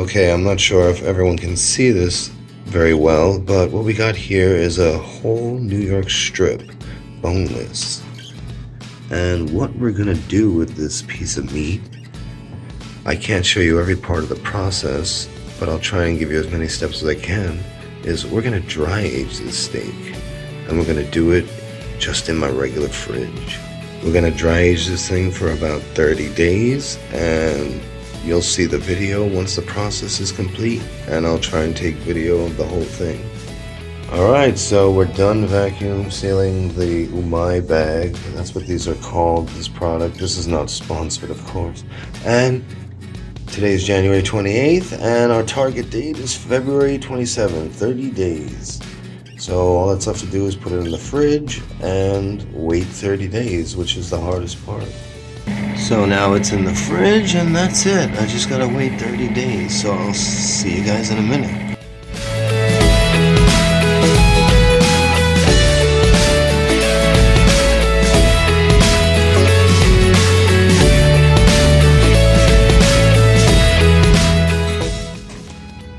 Okay, I'm not sure if everyone can see this very well, but what we got here is a whole New York strip, boneless. And what we're gonna do with this piece of meat, I can't show you every part of the process, but I'll try and give you as many steps as I can, is we're gonna dry age this steak. And we're gonna do it just in my regular fridge. We're gonna dry age this thing for about 30 days, and you'll see the video once the process is complete, and I'll try and take video of the whole thing. Alright, so we're done vacuum sealing the Umai bag. That's what these are called, this product. This is not sponsored, of course. And today is January 28th, and our target date is February 27th, 30 days. So all that's left to do is put it in the fridge and wait 30 days, which is the hardest part. So now it's in the fridge, and that's it. I just gotta wait 30 days, so I'll see you guys in a minute.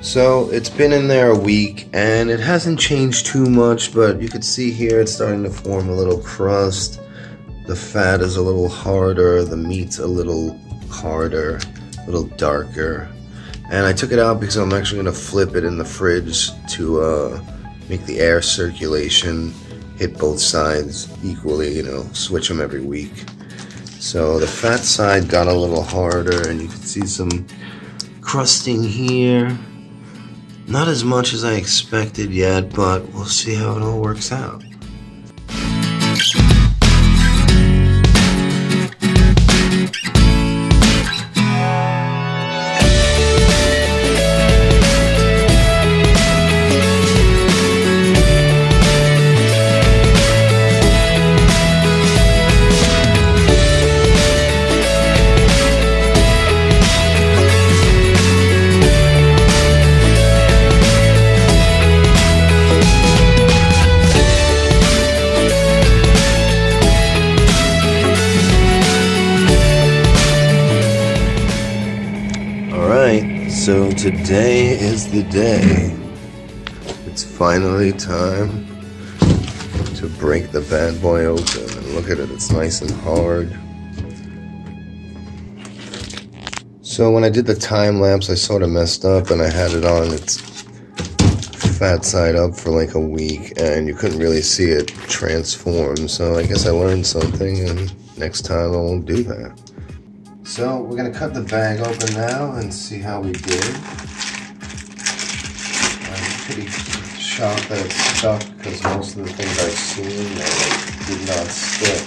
So it's been in there a week, and it hasn't changed too much, but you can see here it's starting to form a little crust. The fat is a little harder, the meat's a little harder, a little darker. And I took it out because I'm actually gonna flip it in the fridge to make the air circulation hit both sides equally, you know, switch them every week. So the fat side got a little harder, and you can see some crusting here. Not as much as I expected yet, but we'll see how it all works out. So today is the day. It's finally time to break the bad boy open, and look at it, it's nice and hard. So when I did the time lapse, I sort of messed up, and I had it on its fat side up for like a week, and you couldn't really see it transform. So I guess I learned something, and next time I won't do that. So we're gonna cut the bag open now and see how we did. I'm pretty shocked that it's stuck, because most of the things I've seen did not stick.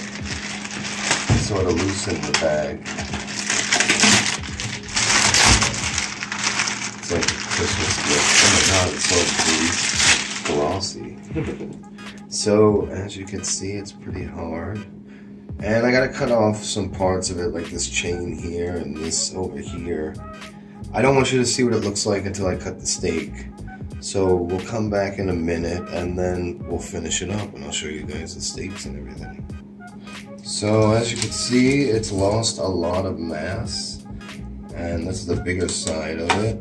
It sort of loosened the bag. It's like a Christmas gift. Oh my god, it's so glossy. So as you can see, it's pretty hard. And I gotta cut off some parts of it, like this chain here and this over here. I don't want you to see what it looks like until I cut the steak. So we'll come back in a minute, and then we'll finish it up, and I'll show you guys the steaks and everything. So as you can see, it's lost a lot of mass, and this is the bigger side of it.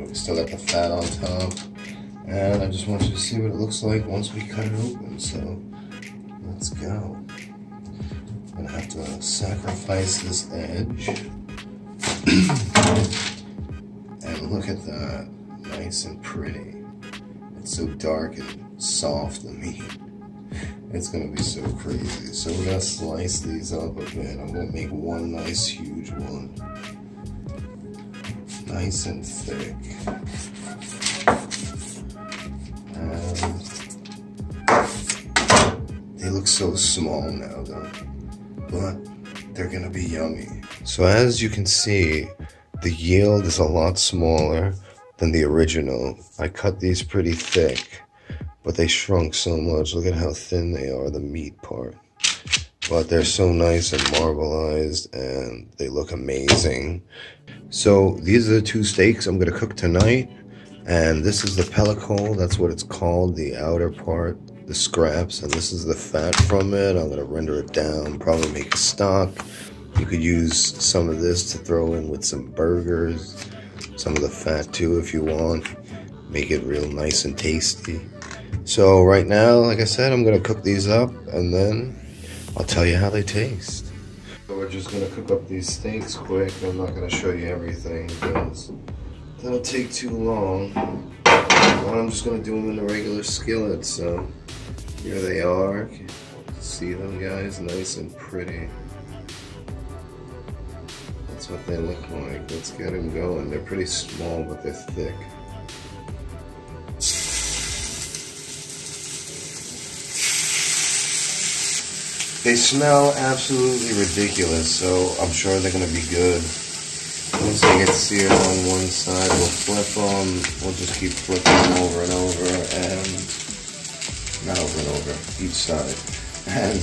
We still got the fat on top, and I just want you to see what it looks like once we cut it open. So let's go. I'm gonna have to sacrifice this edge. And look at that, nice and pretty. It's so dark and soft, the meat. It's gonna be so crazy. So we're gonna slice these up a bit. I'm gonna make one nice huge one. Nice and thick. And they look so small now though, but they're gonna be yummy. So as you can see, the yield is a lot smaller than the original. I cut these pretty thick, but they shrunk so much. Look at how thin they are, the meat part. But they're so nice and marbleized, and they look amazing. So these are the two steaks I'm gonna cook tonight. And this is the pellicle, that's what it's called, the outer part, the scraps, and this is the fat from it. I'm gonna render it down, probably make a stock. You could use some of this to throw in with some burgers. some of the fat too if you want. Make it real nice and tasty. So right now, like I said, I'm gonna cook these up and then I'll tell you how they taste. So we're just gonna cook up these steaks quick. I'm not gonna show you everything because that'll take too long. But I'm just gonna do them in the regular skillet. So here they are. See them, guys? Nice and pretty. That's what they look like. Let's get them going. They're pretty small, but they're thick. They smell absolutely ridiculous, so I'm sure they're gonna be good. Once they get seared on one side, we'll flip them. We'll just keep flipping them over and over, and not over and over, each side. And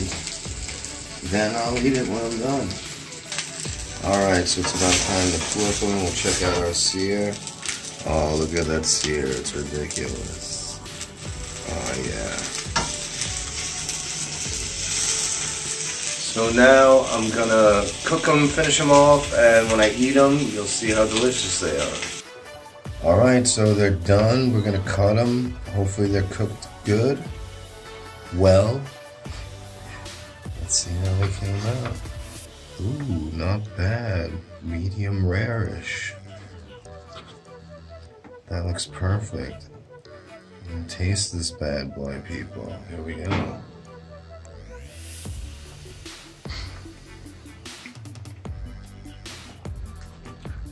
then I'll eat it when I'm done. Alright, so it's about time to flip them. We'll check out our sear. Oh, look at that sear, it's ridiculous. Oh yeah. So now I'm gonna cook them, finish them off, and when I eat them, you'll see how delicious they are. Alright, so they're done. We're gonna cut them. Hopefully they're cooked good. Well, let's see how they came out. Ooh, not bad. Medium rare-ish. That looks perfect. I'm gonna taste this bad boy, people. Here we go.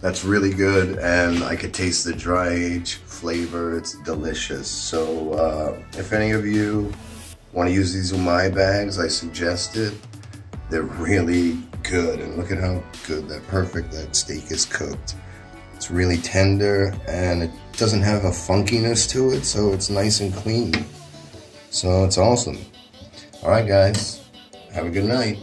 That's really good, and I could taste the dry age flavor. It's delicious. So if any of you want to use these umai bags, I suggest it. They're really good, and look at how good, perfect that steak is cooked. It's really tender, and it doesn't have a funkiness to it, so it's nice and clean. So it's awesome. All right, guys, have a good night.